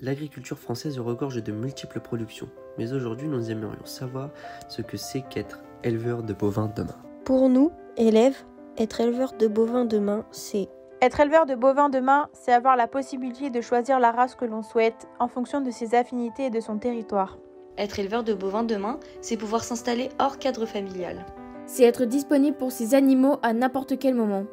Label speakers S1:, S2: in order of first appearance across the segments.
S1: L'agriculture française regorge de multiples productions, mais aujourd'hui nous aimerions savoir ce que c'est qu'être éleveur de bovins demain.
S2: Pour nous, élèves, être éleveur de bovins demain, c'est...
S3: Être éleveur de bovins demain, c'est avoir la possibilité de choisir la race que l'on souhaite en fonction de ses affinités et de son territoire.
S4: Être éleveur de bovins demain, c'est pouvoir s'installer hors cadre familial.
S5: C'est être disponible pour ses animaux à n'importe quel moment.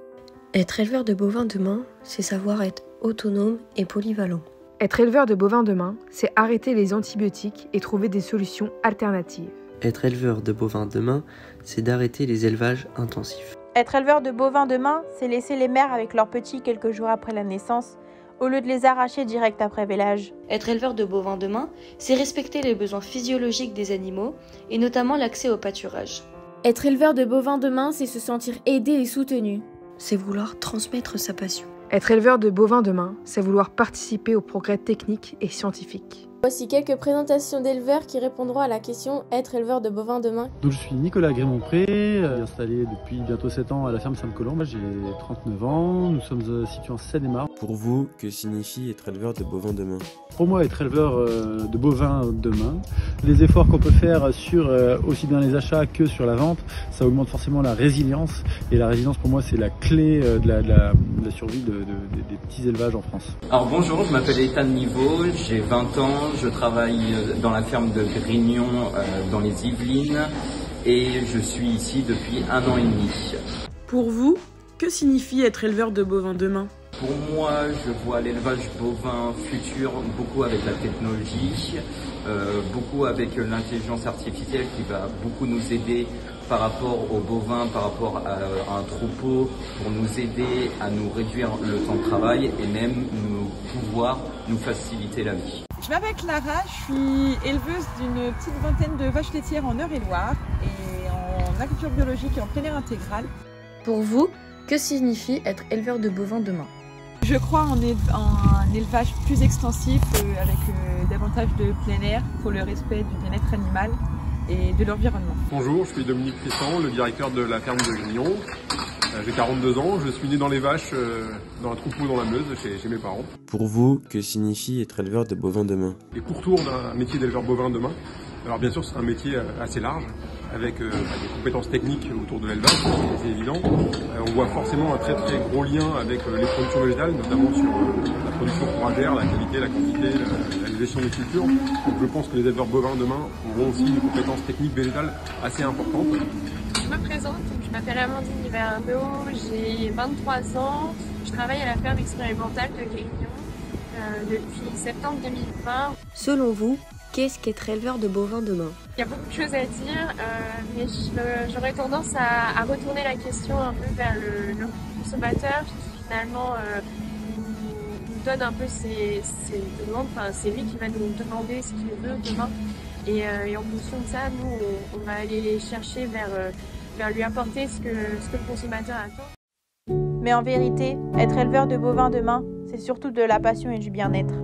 S2: Être éleveur de bovins demain, c'est savoir être autonome et polyvalent.
S6: Être éleveur de bovins demain, c'est arrêter les antibiotiques et trouver des solutions alternatives.
S1: Être éleveur de bovins demain, c'est d'arrêter les élevages intensifs.
S3: Être éleveur de bovins demain, c'est laisser les mères avec leurs petits quelques jours après la naissance, au lieu de les arracher direct après vélage.
S4: Être éleveur de bovins demain, c'est respecter les besoins physiologiques des animaux, et notamment l'accès au pâturage.
S5: Être éleveur de bovins demain, c'est se sentir aidé et soutenu.
S2: C'est vouloir transmettre sa passion.
S6: Être éleveur de bovins demain, c'est vouloir participer aux progrès techniques et scientifiques.
S5: Voici quelques présentations d'éleveurs qui répondront à la question « Être éleveur de bovins demain ».
S7: Donc je suis Nicolas Grémont-Pré, installé depuis bientôt 7 ans à la ferme Sainte-Colombe. J'ai 39 ans, nous sommes situés en Seine-et-Marne.
S8: Pour vous, que signifie être éleveur de bovins demain?
S7: Pour moi, être éleveur de bovins demain, les efforts qu'on peut faire sur aussi bien les achats que sur la vente, ça augmente forcément la résilience. Et la résilience, pour moi, c'est la clé de la survie des petits élevages en France.
S9: Alors bonjour, je m'appelle Ethan Niveau, j'ai 20 ans, je travaille dans la ferme de Grignon dans les Yvelines et je suis ici depuis 1 an et demi.
S10: Pour vous, que signifie être éleveur de bovins demain?
S9: Pour moi, je vois l'élevage bovin futur beaucoup avec la technologie, beaucoup avec l'intelligence artificielle qui va beaucoup nous aider par rapport aux bovins, par rapport à un troupeau, pour nous aider à nous réduire le temps de travail et même pouvoir nous faciliter la vie.
S11: Je m'appelle Clara, je suis éleveuse d'une petite vingtaine de vaches laitières en Eure-et-Loir et en agriculture biologique et en plein air intégral.
S5: Pour vous, que signifie être éleveur de bovins demain?
S11: Je crois en un élevage plus extensif avec davantage de plein air pour le respect du bien-être animal et de l'environnement.
S12: Bonjour, je suis Dominique Tristan, le directeur de la ferme de Grignon. J'ai 42 ans, je suis né dans les vaches, dans un troupeau dans la Meuse, chez mes parents.
S8: Pour vous, que signifie être éleveur de bovins demain?
S12: Les pourtours d'un métier d'éleveur bovin demain. Alors bien sûr, c'est un métier assez large, avec des compétences techniques autour de l'élevage, c'est évident. On voit forcément un très gros lien avec les productions végétales, notamment sur la production fourragère, la qualité, la quantité, la gestion des cultures. Donc je pense que les éleveurs bovins demain auront aussi des compétences techniques végétales assez importantes.
S13: Je me présente, je m'appelle Amandine Hiverneau, j'ai 23 ans, je travaille à la ferme expérimentale de Grignon depuis septembre 2020.
S2: Selon vous, qu'est-ce qu'être éleveur de bovins demain?
S13: Il y a beaucoup de choses à dire, mais j'aurais tendance à retourner la question un peu vers le consommateur qui finalement nous donne un peu ses demandes. Enfin, c'est lui qui va nous demander ce qu'il veut demain. Et en fonction de ça, nous, on va aller chercher vers lui apporter ce que le consommateur attend.
S3: Mais en vérité, être éleveur de bovins demain, c'est surtout de la passion et du bien-être.